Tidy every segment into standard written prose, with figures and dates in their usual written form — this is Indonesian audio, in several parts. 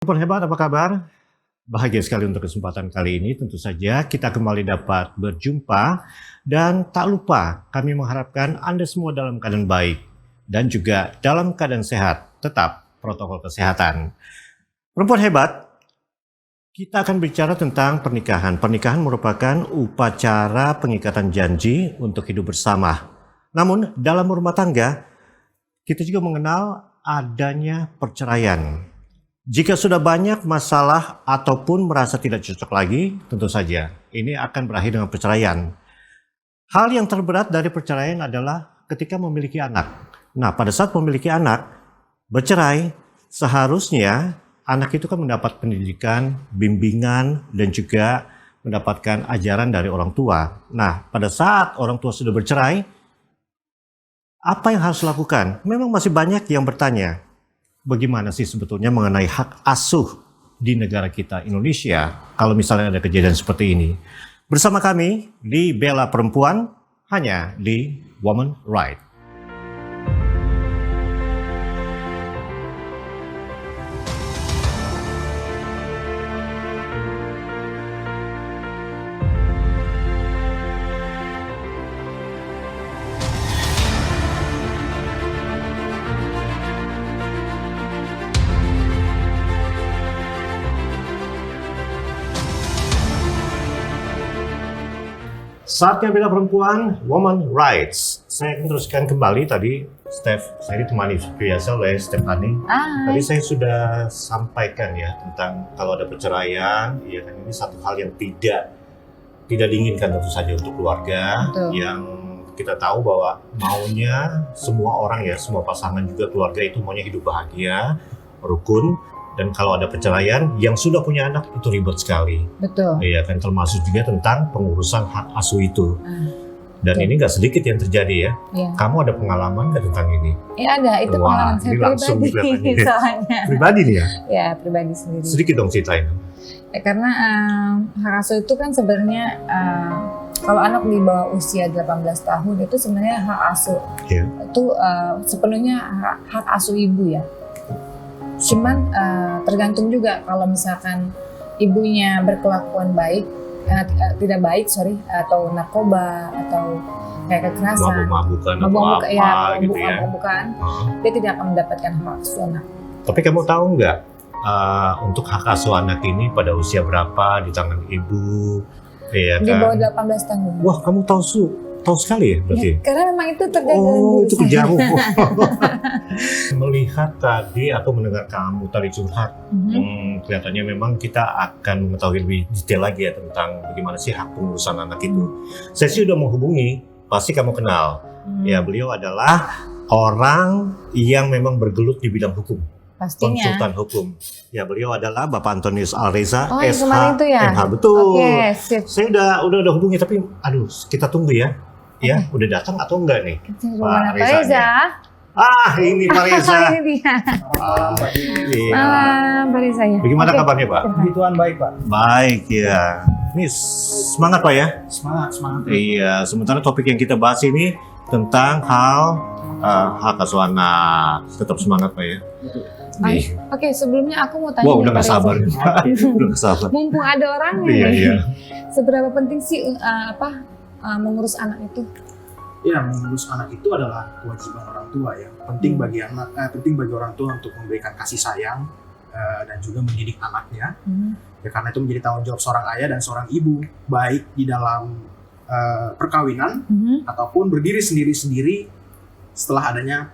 Hebat, apa kabar? Bahagia sekali untuk kesempatan kali ini. Tentu saja kita kembali dapat berjumpa dan tak lupa kami mengharapkan Anda semua dalam keadaan baik dan juga dalam keadaan sehat. Tetap protokol kesehatan. Perempuan hebat, kita akan bicara tentang pernikahan. Pernikahan merupakan upacara pengikatan janji untuk hidup bersama. Namun dalam rumah tangga, kita juga mengenal adanya perceraian. Jika sudah banyak masalah ataupun merasa tidak cocok lagi, tentu saja ini akan berakhir dengan perceraian. Hal yang terberat dari perceraian adalah ketika memiliki anak. Nah, pada saat memiliki anak, bercerai, seharusnya anak itu kan mendapat pendidikan, bimbingan, dan juga mendapatkan ajaran dari orang tua. Nah, pada saat orang tua sudah bercerai, apa yang harus dilakukan? Memang masih banyak yang bertanya, bagaimana sih sebetulnya mengenai hak asuh di negara kita Indonesia kalau misalnya ada kejadian seperti ini. Bersama kami di Bela Perempuan, hanya di Woman Right. Saatnya Bela Perempuan, Woman Rights. Saya akan teruskan kembali tadi, Steph, saya ditemani biasa oleh Stephanie. Tadi saya sudah sampaikan ya tentang kalau ada perceraian, ya kan ini satu hal yang tidak diinginkan tentu saja untuk keluarga. Betul. Yang kita tahu bahwa maunya semua orang ya, semua pasangan juga keluarga itu maunya hidup bahagia, rukun. Dan kalau ada perceraian, yang sudah punya anak itu ribet sekali. Betul. Iya kan, termasuk juga tentang pengurusan hak asuh itu. Dan betul. ini nggak sedikit yang terjadi ya. Iya. Kamu ada pengalaman nggak tentang ini? Ya ada, itu Wah, pengalaman saya ini langsung pribadi kelihatannya. soalnya. Pribadi nih ya? Ya, pribadi sendiri. Sedikit dong ceritain. Ya, karena hak asuh itu kan sebenarnya kalau anak di bawah usia 18 tahun itu sebenarnya hak asuh. Iya. Itu sepenuhnya hak asuh ibu ya. Cuman tergantung juga kalau misalkan ibunya berkelakuan baik, tidak baik atau narkoba atau kayak kekerasan, Mabuk-mabukan atau mabuk apa ya, gitu ya. mabuk-mabukan, dia tidak akan mendapatkan hak asuh anak. Tapi kamu tahu nggak, untuk hak asuh anak ini pada usia berapa di tangan ibu? Iya Di kan? bawah 18 tahun. Wah, kamu tahu sekali ya berarti? Ya, karena memang itu terjadi dalam Oh, diri itu saya. kejauh. Melihat tadi atau mendengar kamu tadi curhat, kelihatannya memang kita akan mengetahui lebih detail lagi ya tentang bagaimana sih hak pengurusan anak itu. Saya sih udah menghubungi, pasti kamu kenal. Ya, beliau adalah orang yang memang bergelut di bidang hukum, Pastinya. konsultan hukum. Ya, beliau adalah Bapak Antonius Alreza, Oh, yang kemarin itu ya? MH. Betul. Oke, sip. Saya udah hubungi, tapi aduh, kita tunggu ya. Ya, udah datang atau enggak nih? Gimana Pak Rezanya. Reza? Ini Pak Reza. Ini dia. Iya. Pak Rezanya. Bagaimana Oke. kabarnya, Pak? Puji Tuhan baik, Pak. Baik ya. Ini semangat, Pak ya? Semangat. Iya, sementara topik yang kita bahas ini tentang hal hak asuh anak. Tetap semangat, Pak ya. Nih. Oke, sebelumnya aku mau tanya. Wah, nih, udah Pak gak sabar. Reza. Udah gak sabar. Mumpung ada orangnya. Iya. Seberapa penting sih mengurus anak itu? Ya, mengurus anak itu adalah kewajiban orang tua ya. Penting bagi penting bagi orang tua untuk memberikan kasih sayang dan juga mendidik anaknya. Ya, karena itu menjadi tanggung jawab seorang ayah dan seorang ibu, baik di dalam perkawinan ataupun berdiri sendiri-sendiri setelah adanya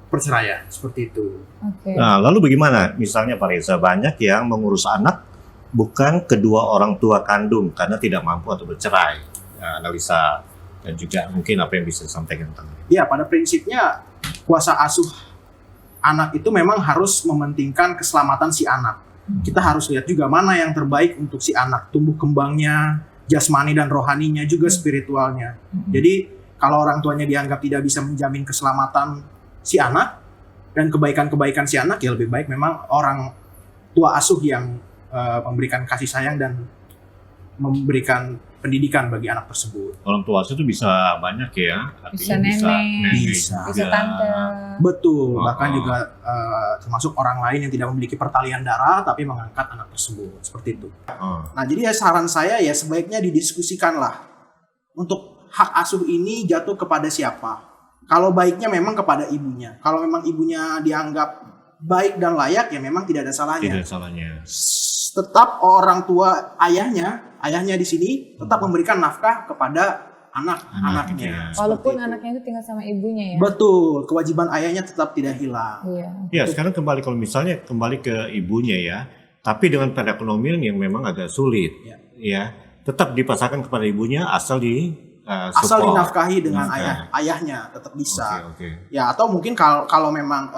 perceraian seperti itu. Oke. Nah, lalu bagaimana? Misalnya Pak Reza, banyak yang mengurus anak bukan kedua orang tua kandung karena tidak mampu atau bercerai. Analisa dan juga mungkin apa yang bisa disampaikan tentang ini. Ya, pada prinsipnya kuasa asuh anak itu memang harus mementingkan keselamatan si anak. Kita harus lihat juga mana yang terbaik untuk si anak, tumbuh kembangnya, jasmani dan rohaninya, juga spiritualnya. Jadi kalau orang tuanya dianggap tidak bisa menjamin keselamatan si anak dan kebaikan-kebaikan si anak, ya lebih baik memang orang tua asuh yang memberikan kasih sayang dan memberikan pendidikan bagi anak tersebut. Orang tua asuh itu bisa banyak ya. Bisa Artinya nenek, bisa bisa tante. Betul, Oh, bahkan oh. juga termasuk orang lain yang tidak memiliki pertalian darah tapi mengangkat anak tersebut, seperti itu. Oh. Nah, jadi ya saran saya ya sebaiknya didiskusikanlah untuk hak asuh ini jatuh kepada siapa. Kalau baiknya memang kepada ibunya. Kalau memang ibunya dianggap baik dan layak ya memang tidak ada salahnya. Tidak salahnya. Tetap orang tua ayahnya di sini tetap memberikan nafkah kepada anaknya. Walaupun Seperti itu. anaknya itu tinggal sama ibunya ya. Betul, kewajiban ayahnya tetap tidak hilang. Iya. Ya, sekarang kalau misalnya kembali ke ibunya ya, tapi dengan perekonomian yang memang agak sulit, Ya. ya, tetap dipasarkan kepada ibunya asal Asal support. dinafkahi dengan Nafkah. ayahnya tetap bisa. Oke. Ya, atau mungkin kalau memang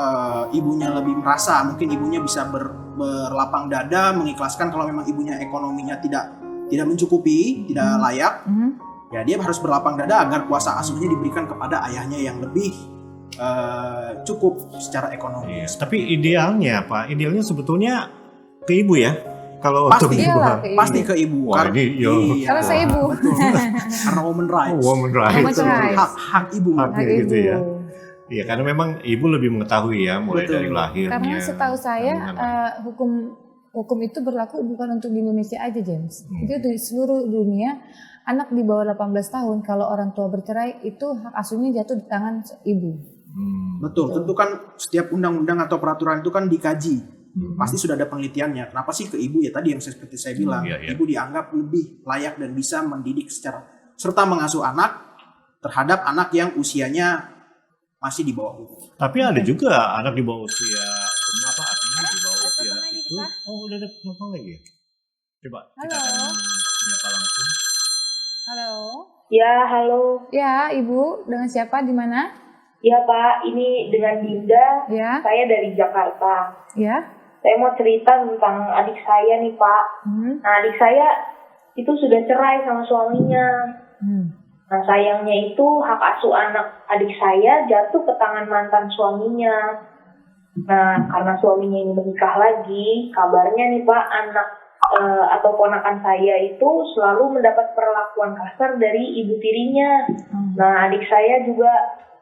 ibunya lebih merasa, mungkin ibunya bisa berlapang dada mengikhlaskan kalau memang ibunya ekonominya tidak mencukupi, tidak layak. Ya, dia harus berlapang dada agar kuasa asuhnya diberikan kepada ayahnya yang lebih cukup secara Iya. ekonomis. Tapi idealnya Pak, idealnya sebetulnya ke ibu ya. Kalau Pasti. untuk ibu. Iyalah, ke ibu. Pasti ke ibu. Wah, ini, yo. Iya, Karena saya ibu. betul. Karena woman rights. Woman right. Woman Betul. rights. Hak ibu. Hak Hak gitu ibu. ya. Iya, karena memang ibu lebih mengetahui ya, mulai Betul. dari lahirnya. Karena setahu saya kandungan. hukum itu berlaku bukan untuk di Indonesia aja, James. Hmm. Itu di seluruh dunia. Anak di bawah 18 tahun kalau orang tua bercerai itu hak asuhnya jatuh di tangan ibu. Betul. Tentu kan setiap undang-undang atau peraturan itu kan dikaji. Hmm. Pasti sudah ada penelitiannya. Kenapa sih ke ibu ya tadi yang seperti saya bilang, Iya, iya. ibu dianggap lebih layak dan bisa mendidik serta mengasuh anak terhadap anak yang usianya masih di bawah umur. Tapi ada juga anak di bawah usia apa artinya di bawah Ada usia telepon lagi, itu. Pak. Oh, udah ada telepon lagi ya? Coba kita Halo. akan menyapa langsung. Halo. Ya, halo. Ya, Ibu, dengan siapa di mana? Ya, Pak. Ini dengan Dinda. Ya, Saya dari Jakarta. ya. Saya mau cerita tentang adik saya nih, Pak. Nah, adik saya itu sudah cerai sama suaminya. Nah, sayangnya itu hak asuh anak adik saya jatuh ke tangan mantan suaminya. Nah, karena suaminya ini menikah lagi, kabarnya nih, Pak, anak atau ponakan saya itu selalu mendapat perlakuan kasar dari ibu tirinya. Nah, adik saya juga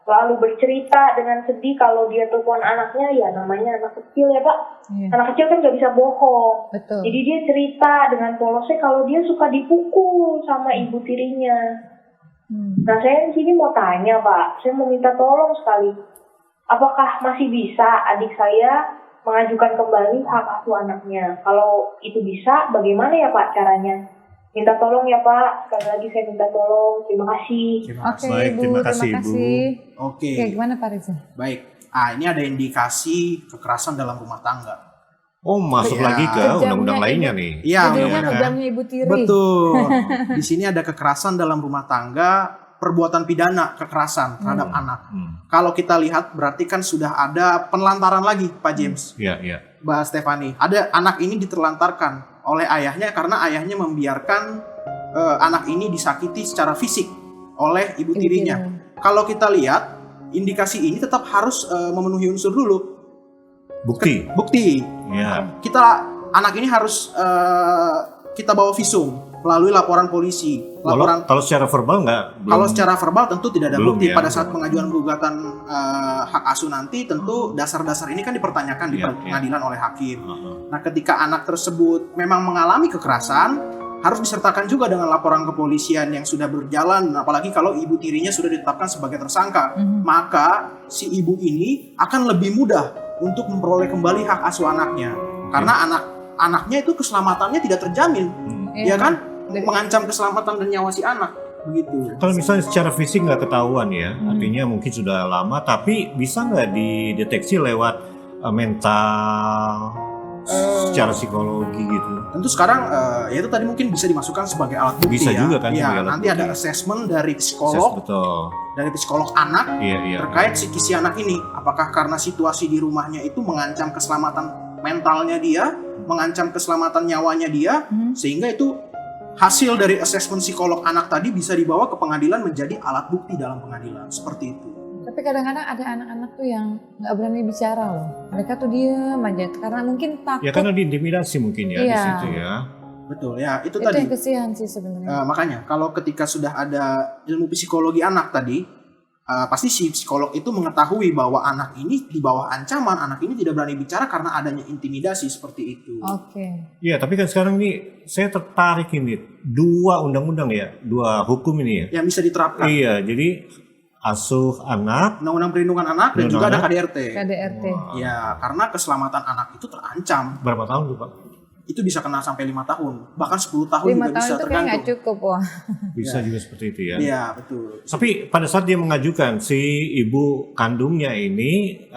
lalu bercerita dengan sedih kalau dia telepon anaknya, ya namanya anak kecil ya Pak. Iya. Anak kecil kan gak bisa bohong. Betul. Jadi dia cerita dengan polosnya kalau dia suka dipukul sama ibu tirinya. Nah, saya di sini mau tanya Pak, saya mau minta tolong sekali. Apakah masih bisa adik saya mengajukan kembali hak asuh anaknya? Kalau itu bisa, bagaimana ya Pak caranya? Minta tolong ya Pak, sekali lagi saya minta tolong. Terima kasih. Terima Oke, kasih. Baik, Ibu, terima kasih, Ibu. Oke, Oke, gimana Pak Reza? baik. Ini ada indikasi kekerasan dalam rumah tangga. Oh, masuk Iya. lagi ke Kejamnya undang-undang ibu. lainnya nih. Iya, Judulnya benar. kejamnya ibu tiri. Betul. Di sini ada kekerasan dalam rumah tangga, perbuatan pidana kekerasan terhadap anak. Kalau kita lihat berarti kan sudah ada penelantaran lagi, Pak James. Iya, iya. Mbak Stefani, ada anak ini diterlantarkan oleh ayahnya karena ayahnya membiarkan anak ini disakiti secara fisik oleh ibu tirinya. Kalau kita lihat, indikasi ini tetap harus memenuhi unsur dulu. Bukti. Bukti. Iya. Anak ini harus kita bawa visum melalui laporan polisi. Kalau secara verbal nggak? Kalau secara verbal tentu tidak ada Belum bukti. ya. Pada saat pengajuan gugatan hak asuh nanti tentu dasar-dasar ini kan dipertanyakan di Iya, pengadilan oleh hakim. Heeh. Nah, ketika anak tersebut memang mengalami kekerasan, harus disertakan juga dengan laporan kepolisian yang sudah berjalan. Apalagi kalau ibu tirinya sudah ditetapkan sebagai tersangka, maka si ibu ini akan lebih mudah untuk memperoleh kembali hak asuh anaknya. Karena anaknya itu keselamatannya tidak terjamin, ya kan? Mengancam keselamatan dan nyawa si anak, begitu. Kalau misalnya secara fisik nggak ketahuan ya, artinya mungkin sudah lama, tapi bisa nggak dideteksi lewat mental, secara psikologi gitu? Tentu sekarang ya itu tadi mungkin bisa dimasukkan sebagai alat bukti. Bisa ya. juga kan Ya, sebagai alat nanti bukti. ada assessment dari Ses, psikolog, betul. dari psikolog anak Iya. terkait psikis si anak ini. Apakah karena situasi di rumahnya itu mengancam keselamatan mentalnya dia, mengancam keselamatan nyawanya dia, sehingga itu hasil dari assessment psikolog anak tadi bisa dibawa ke pengadilan menjadi alat bukti dalam pengadilan. Seperti itu. Tapi kadang-kadang ada anak-anak tuh yang nggak berani bicara loh. Mereka tuh diem aja karena mungkin takut. Ya karena diintimidasi mungkin ya di Iya. situ ya. Betul ya, itu Itu tadi. yang kesian sih sebenarnya. Makanya kalau ketika sudah ada ilmu psikologi anak tadi, pasti si psikolog itu mengetahui bahwa anak ini di bawah ancaman, anak ini tidak berani bicara karena adanya intimidasi seperti itu. Oke. Iya, tapi kan sekarang nih saya tertarik ini 2 undang-undang ya, 2 hukum ini ya. Yang bisa diterapkan. Iya, jadi asuh anak, Undang-undang perlindungan anak dan juga ada KDRT. KDRT. Ya, karena keselamatan anak itu terancam. berapa tahun tuh Pak? Itu bisa kena sampai 5 tahun, bahkan 10 tahun 5 juga tahun bisa itu kayak tergantung. nggak cukup, wah. Bisa juga seperti itu ya. Iya, betul. Tapi pada saat dia mengajukan si ibu kandungnya ini,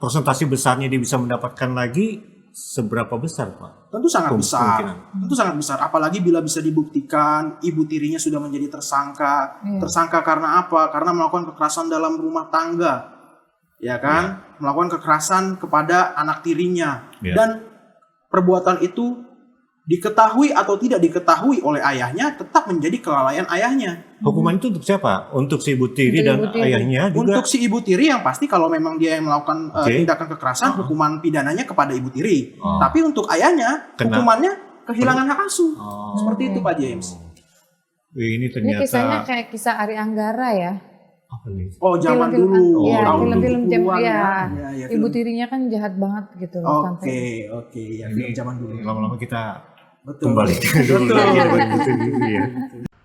persentase besarnya dia bisa mendapatkan lagi seberapa besar Pak? Tentu sangat besar. Kemungkinan. Tentu sangat besar. Apalagi bila bisa dibuktikan ibu tirinya sudah menjadi tersangka. Iya. Tersangka karena apa? Karena melakukan kekerasan dalam rumah tangga. Ya kan? Melakukan kekerasan kepada anak tirinya. Iya. Dan perbuatan itu diketahui atau tidak diketahui oleh ayahnya tetap menjadi kelalaian ayahnya. Hukuman itu untuk siapa? Untuk si ibu tiri Untuk dan ibu tiri. ayahnya juga. Untuk si ibu tiri yang pasti kalau memang dia yang melakukan Oke. tindakan kekerasan, hukuman pidananya kepada ibu tiri. Oh. Tapi untuk ayahnya, Kena. hukumannya kehilangan hak asuh. Oh. Seperti itu Pak James. Wih, ini Ini ternyata kisahnya kayak kisah Ari Anggara ya. apa nih? Oh, zaman Film-film dulu. Iya, tahun film-film 70-an ya. Ya, Ibu film. tirinya kan jahat banget gitu loh sampai. Oke, ya film zaman dulu. Lama-lama kita Betul. kembali dulu Betul. lagi bagi ibu sendiri ya.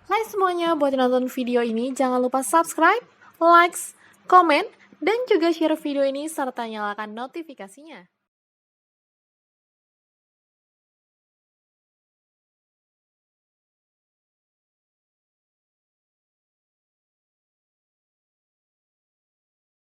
Hai semuanya, buat yang nonton video ini jangan lupa subscribe, likes, komen, dan juga share video ini serta nyalakan notifikasinya.